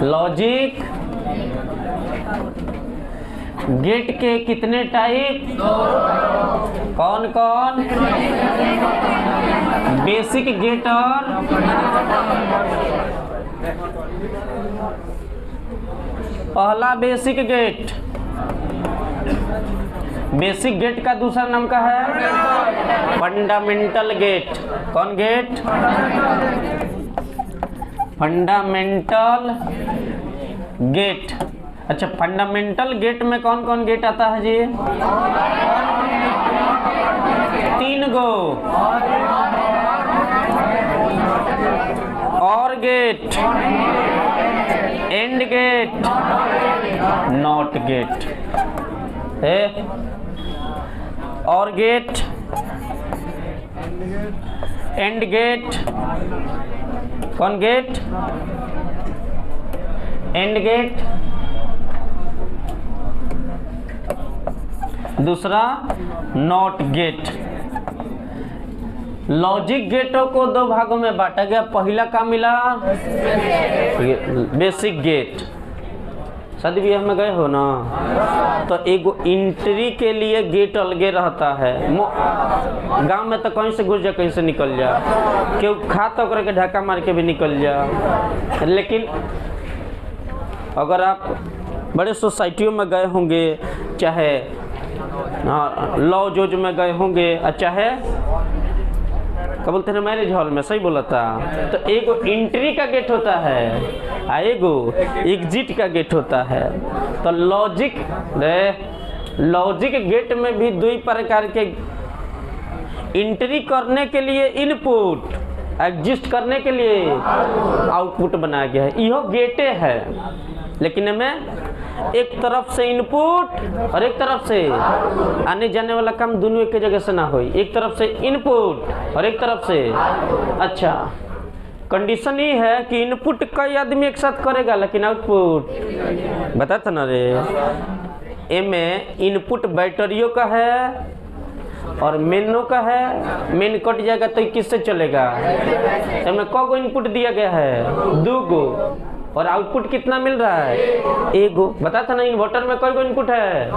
Logic gate के कितने type? कौन कौन? बेसिक गेट और पहला बेसिक गेट। बेसिक गेट का दूसरा नाम क्या है? Fundamental gate. कौन गेट? Fundamental gate. अच्छा, फंडामेंटल गेट में कौन कौन गेट आता है जी? 3 गो। Or gate, and gate, not gate है। और गेट, एंड गेट, कौन गेट? And gate. दूसरा नॉट गेट। लॉजिक गेटों को 2 भागों में बांटा गया। पहला का मिला बेसिक गेट। शादी ब्याह में गए हो ना, तो एक एंट्री के लिए गेट अलगे रहता है। गांव में तो कहीं से घुस जा, कहीं से निकल जा, क्यों खा तो करके ढक्का मार के भी निकल जा। लेकिन अगर आप बड़े सोसाइटियों में गए होंगे, चाहे लॉ जोज में गए होंगे, चाहे क्या बोलते हैं मैरिज हॉल में, सही बोला था, तो एक एंट्री का गेट होता है, एगो एग्जिट का गेट होता है। तो लॉजिक गेट में भी 2 प्रकार के, एंट्री करने के लिए इनपुट, एग्जिस्ट करने के लिए आउटपुट बनाया गया है। यह गेटे है, लेकिन में एक तरफ से इनपुट और एक तरफ से आने जाने वाला काम दोनों एक जगह से ना हो। एक तरफ से इनपुट और एक तरफ से, अच्छा, कंडीशन ये है कि इनपुट कई आदमी एक साथ करेगा, लेकिन आउटपुट बता था ना रे, में इनपुट बैटरियों का है और मेनों का है। मेन कट जाएगा तो किससे चलेगा? इसमें कौ गो इनपुट दिया गया है? 2 गो। और आउटपुट कितना मिल रहा है? 1 गो। बता था ना इन्वर्टर में कई गो इनपुट है?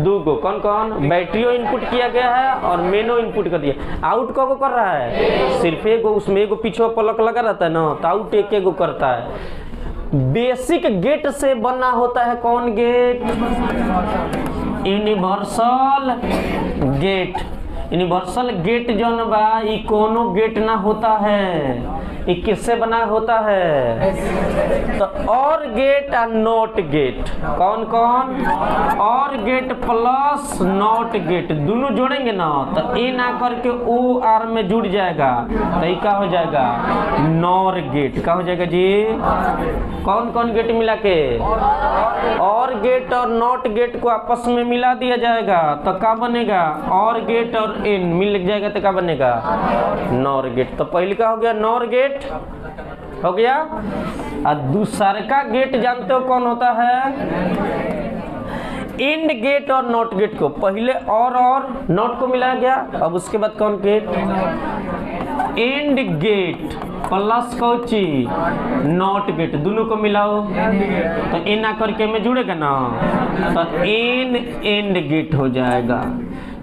2 गो। कौन कौन? बैटरियों इनपुट किया गया है और मेनो इनपुट कर दिया। आउट कौ गो कर रहा है? सिर्फ 1 गो। उसमें 1 गो पीछे प्लग लगा रहता है ना, तो आउट 1 गो करता है। बेसिक गेट से बना होता है कौन gate? Universal gate. Universal gate जो न बा, ये कोनो गेट ना होता है, ये किससे बना होता है? तो और गेट और नॉट गेट। कौन कौन? Or gate plus not gate, दोनों जोड़ेंगे ना तो ए ना करके ओ आर में जुड़ जाएगा, तो ये क्या हो जाएगा? Nor gate. क्या हो जाएगा जी? कौन कौन गेट मिला के? और गेट और नॉट गेट को आपस में मिला दिया जाएगा तो क्या बनेगा? और गेट और एन मिल जाएगा तो क्या बनेगा? Nor gate. तो पहले का हो गया नॉर गेट हो गया। और दूसरा का गेट जानते हो कौन होता है? एंड गेट और नॉट गेट को पहले और नॉट को मिलाया गया, अब उसके बाद कौन गेट? एंड गेट प्लस कौची? नॉट गेट, दोनों को मिलाओ तो एन आकर के में जुड़ेगा ना, तो एन एंड गेट हो जाएगा।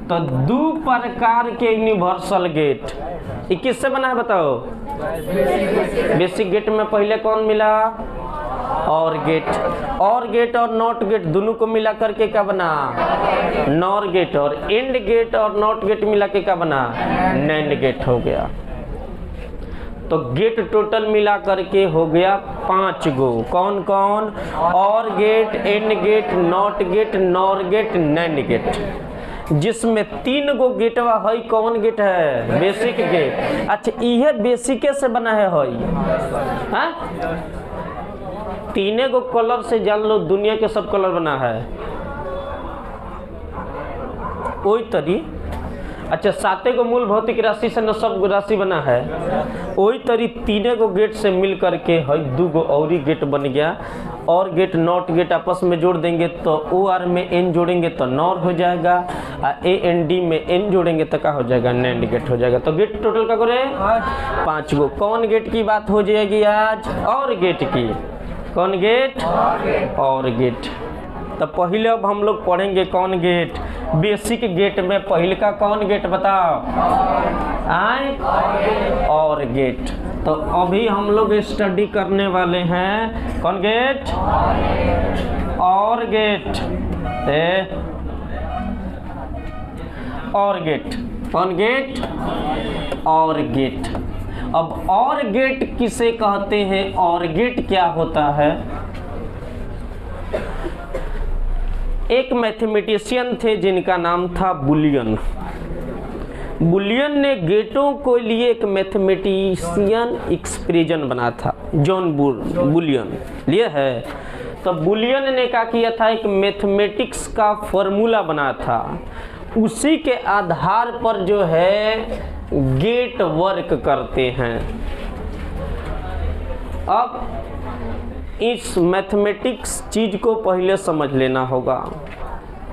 तो 2 प्रकार के यूनिवर्सल गेट। ये किससे बना है बताओ? बेसिक गेट में पहले कौन मिला? और गेट और नॉट गेट दोनों को मिला करके क्या बना? Nor gate. और एंड गेट और नॉट गेट मिला के क्या बना? नैंड गेट हो गया। तो गेट टोटल मिला करके हो गया 5 गो। कौन कौन? Or gate, and gate, not gate, nor gate, nand gate, जिसमें 3 गो गेटवा है। कौन गेट है? Basic gate. अच्छा, यह बेसिके से बना है। 3 गो कलर से जान लो दुनिया के सब कलर बना है। वही तरी, अच्छा 7 गो मूल भौतिक राशि से न सब राशि बना है। वही तरी 3 गो गेट से मिल करके है 2 गो और गेट बन गया। और गेट नॉट गेट आपस में जोड़ देंगे तो ओ आर में एन जोड़ेंगे तो नॉर हो जाएगा, ए एन डी में एन जोड़ेंगे तो क्या हो जाएगा? नैंड गेट हो जाएगा। तो गेट टोटल का करे 5 गो। कौन गेट की बात हो जाएगी आज? और गेट की। कौन गेट? और गेट। तो पहले अब हम लोग पढ़ेंगे कौन गेट। बेसिक गेट में पहले का कौन गेट बताओ? आए? और गेट। तो अभी हम लोग स्टडी करने वाले हैं कौन गेट? और गेट। और गेट। कौन गेट? और गेट। अब और गेट किसे कहते हैं? और गेट क्या होता है? एक मैथमेटिशियन थे जिनका नाम था बुलियन। बुलियन ने गेटों को लिए एक मैथमेटिशियन एक्सप्रेशन बना था। जॉन बुलियन लिए है। तो बुलियन ने क्या किया था? एक मैथमेटिक्स का फॉर्मूला बना था। उसी के आधार पर जो है गेट वर्क करते हैं। अब इस मैथमेटिक्स चीज को पहले समझ लेना होगा।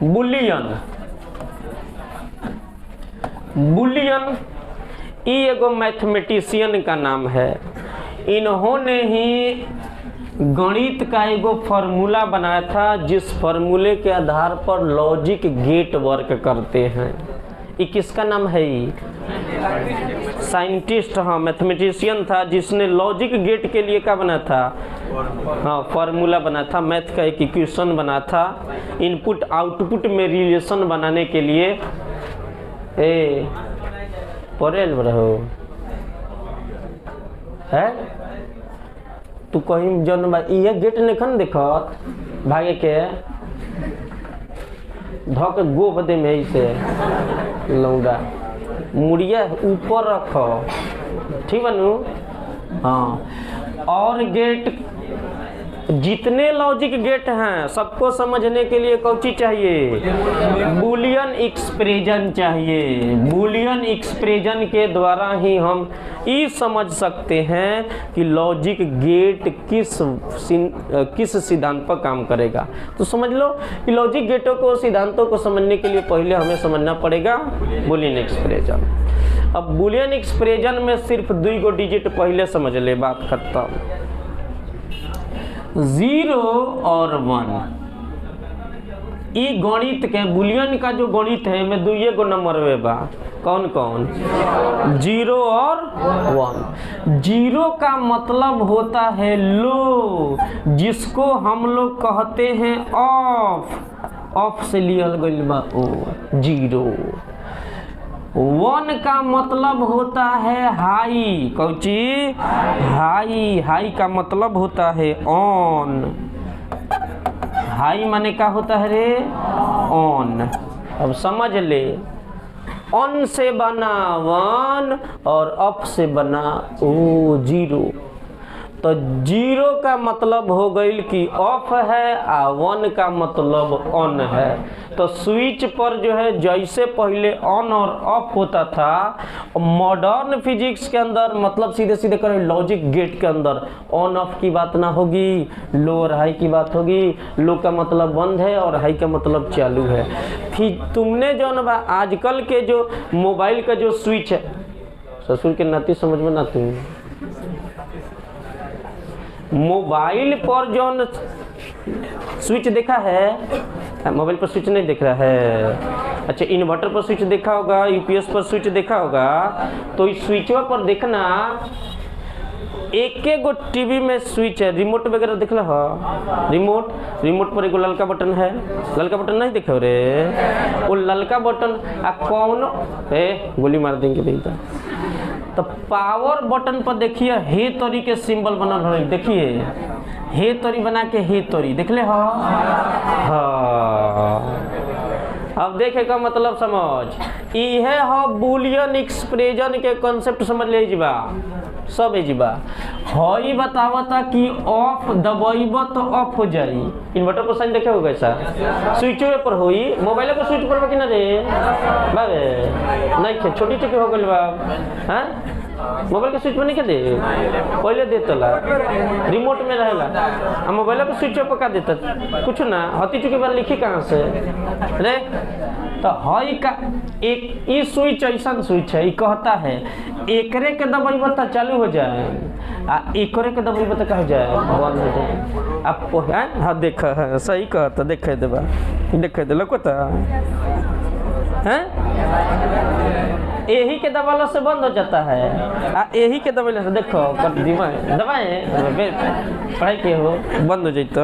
बुलियन ये एगो मैथमेटिशियन का नाम है। इन्होंने ही गणित का एगो फार्मूला बनाया था, जिस फार्मूले के आधार पर लॉजिक गेट वर्क करते हैं। ये किसका नाम है? साइंटिस्ट, हाँ मैथमेटिशियन था जिसने लॉजिक गेट के लिए क्या बना था? हाँ फार्मूला बना था, मैथ का एक इक्वेशन बना था इनपुट आउटपुट में रिलेशन बनाने के लिए। पढ़ेल रहो है तू कहीं जन ये गेट नहीं देखत भागे के धक गो बदे में से लौड़ा मुड़िया ऊपर रखो, ठीक बनू। हाँ और गेट, जितने लॉजिक गेट हैं सबको समझने के लिए कौन चीज चाहिए? बुलियन एक्सप्रेशन चाहिए। बुलियन एक्सप्रेशन के द्वारा ही हम ये समझ सकते हैं कि लॉजिक गेट किस सिद्धांत पर काम करेगा। तो समझ लो कि लॉजिक गेटों को सिद्धांतों को समझने के लिए पहले हमें समझना पड़ेगा बुलियन एक्सप्रेशन। अब बुलियन एक्सप्रेशन में सिर्फ 2 गो डिजिट पहले समझ ले, बात खत्म। 0 और 1 ई गणित के बुलियन का जो गणित है में 2 गो नंबर वे बा। कौन कौन? 0 और 1। 0 का मतलब होता है लो, जिसको हम लोग कहते हैं ऑफ से लियल गइल बा ओ 0। 1 का मतलब होता है हाई। कौची? हाई का मतलब होता है ऑन। हाई माने क्या होता है रे? ऑन। अब समझ ले, ऑन से बना 1 और ऑफ से बना 0। तो 0 का मतलब हो गई कि ऑफ है और 1 का मतलब ऑन है। तो स्विच पर जो है जैसे पहले ऑन और ऑफ होता था, मॉडर्न फिजिक्स के अंदर मतलब सीधे सीधे करें लॉजिक गेट के अंदर ऑन ऑफ की बात ना होगी, लो और हाई की बात होगी। लो का मतलब बंद है और हाई का मतलब चालू है। फिर तुमने जो ना आजकल के जो मोबाइल का जो स्विच है, ससुर के नाती समझ में ना, तुम मोबाइल पर जो स्विच देखा है, मोबाइल पर स्विच नहीं देख रहा है। अच्छा इन्वर्टर पर स्विच देखा होगा, यूपीएस पर स्विच देखा होगा। तो इस स्विचों पर देखना एक गो टीवी में स्विच है, रिमोट वगैरह देख लो। रिमोट पर एगो ललका बटन है। ललका बटन नहीं देखे रे? वो ललका बटन कौन गोली मार देंगे बेटा। तो पावर बटन पर देखिए हे तोरी के सिंबल बनल है। देखिए हे तोरी बना के हे तोरी देख ले। हाँ अब देखे का मतलब समझ इहे हो बुलियन एक्सप्रेशन के कॉन्सेप्ट समझ ले जीबा सब जीबा। हई बतावता कि ऑफ दबाइब तो ऑफ हो जाई। इन्वर्टर पर साइन देखे होगा ऐसा स्विचवे पर होई, मोबाइल पर स्विच पर कि ना रे बाबे नहीं छोटी छोटी हो गई बा। हाँ मोबाइल के स्विच पर नहीं दे, पहले देता रिमोट में रहेला, मोबाइल पर स्विच पर का देता कुछ ना। हती चुकी बार लिखी कहाँ से रे? तो हई का एक ई स्विच ऐसा स्विच है, कहता है एकरे के दबाई बता चालू हो जाए आ एकरे के दबाई बता का हो जाए बंद हो जाए। आप हाँ देख सही कहता, देखे देबा देखे दे लकोता हैं यही के दबाला से बंद हो जाता है आ यही के दबाले से देखो कर दिमाग दबाए पढ़ाई के हो बंद हो जाता।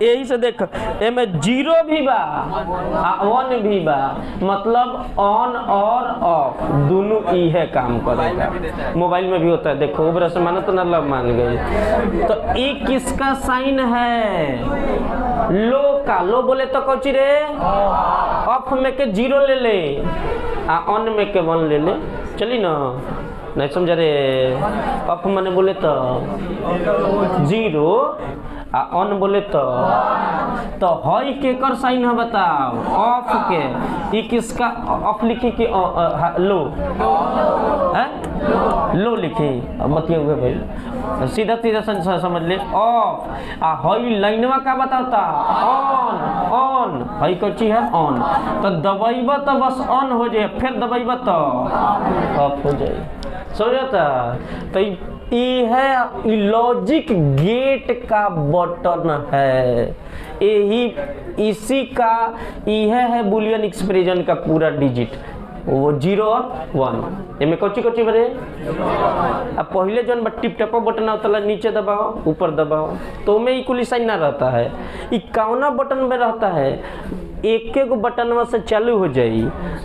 यही से देख एमे 0 भी बा आ 1 भी बा, मतलब ऑन और ऑफ दोनों ही है काम करेगा। मोबाइल में भी होता है, देखो उबरा से मानो तो ना लब मान गई। तो ये किसका साइन है? लो का। लो बोले तो कौची रे ऑफ में के 0 ले ले आ ऑन में के 1 ले ले, चली ना नहीं समझ रे। ऑफ मैंने बोले तो 0 आ ऑन बोले तो हई के कर साइन है बताओ ऑफ के। ये किसका ऑफ लिखी कि लो है लो लिखी बतिया हुए भाई सीधा सीधा समझ ले ऑफ। आ हई लाइनवा का बताता ऑन ऑन हई कच्ची है ऑन। तो दबाइबा तो बस ऑन हो जाए, फिर दबाइबा तो ऑफ हो जाए। समझता? तो ये है लॉजिक गेट का बटन है, यही इसी का यह है बुलियन एक्सप्रेशन का पूरा डिजिट वो 0 और 1। इनमें कौची कौची बरे अब पहले जो टिप टपा बटन होता नीचे दबाओ ऊपर दबाओ तो में इक्वली साइन ना रहता है। ये कौना बटन में रहता है? एक गो बटन से चालू हो जाई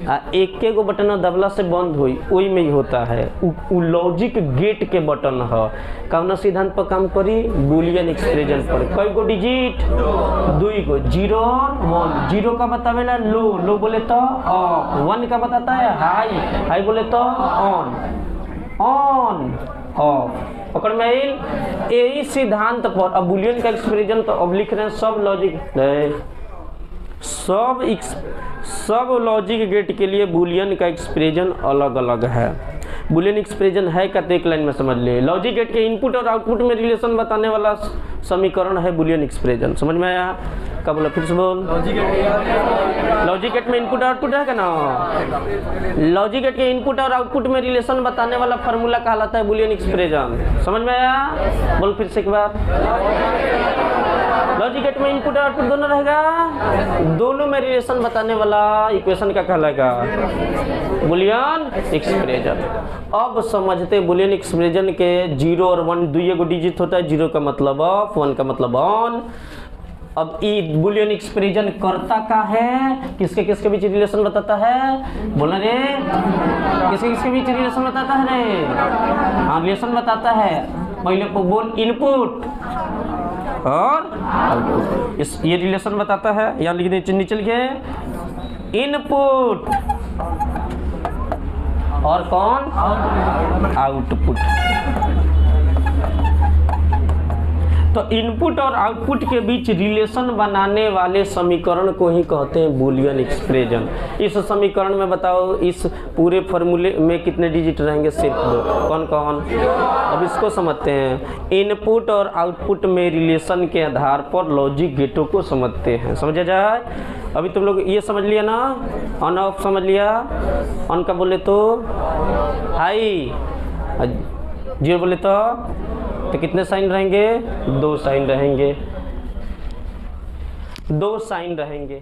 आ एक गो बटन दबला से बंद हुई, वही में ही होता है। उ लॉजिक गेट के बटन है। कौना सिद्धांत पर काम करी? बुलियन एक्सप्रेशन पर। कई गो डिजिट? 2 गो, 0 और 1। 0 का बतावेला लो, लो बोले तो ऑफ। 1 का बताता है हाई, हाई बोले तो ऑन, ऑन ऑफ। पकड़ में आई? यही सिद्धांत पर अब बुलियन का एक्सप्रेशन तो अब लिख रहे हैं सब लॉजिक सब लॉजिक गेट के लिए बुलियन का एक्सप्रेशन अलग अलग है। बुलियन एक्सप्रेशन है का तो एक लाइन में समझ ले। लॉजिक गेट के इनपुट और आउटपुट में रिलेशन बताने वाला समीकरण है बुलियन एक्सप्रेशन। समझ में आया? क्या बोला फिर से बोल। लॉजिक गेट में इनपुट आउटपुट है क्या ना? लॉजिक गेट के इनपुट और आउटपुट में रिलेशन बताने वाला फार्मूला कहलाता है बुलियन एक्सप्रेशन। समझ में आया? बोल फिर से एक बार। लॉजिक गेट में इनपुट और आउटपुट दोनों रहेगा, दोनों में रिलेशन बताने वाला इक्वेशन का कहलाएगा बुलियन एक्सप्रेशन। अब समझते बुलियन एक्सप्रेशन के 0 और 1 2 गो डिजिट होता है। 0 का मतलब ऑफ, 1 का मतलब ऑन। अब ये बुलियन एक्सप्रेशन करता का है, किसके किसके बीच रिलेशन बताता है? बोला रे किसके किसके बीच रिलेशन बताता है रे? हाँ रिलेशन बताता है। पहले को बोल इनपुट और आउटपुट, इस ये रिलेशन बताता है। यहाँ लिख दे नीचे लिखे इनपुट और कौन? आउटपुट। तो इनपुट और आउटपुट के बीच रिलेशन बनाने वाले समीकरण को ही कहते हैं बुलियन एक्सप्रेशन। इस समीकरण में बताओ इस पूरे फॉर्मूले में कितने डिजिट रहेंगे? सिर्फ 2। कौन कौन? अब इसको समझते हैं। इनपुट और आउटपुट में रिलेशन के आधार पर लॉजिक गेटों को समझते हैं। समझा जाए? अभी तुम लोग ये समझ लिया ना, ऑन ऑफ समझ लिया। ऑन का बोले तो हाई, 0 बोले तो कितने साइन रहेंगे? 2 साइन रहेंगे, 2 साइन रहेंगे।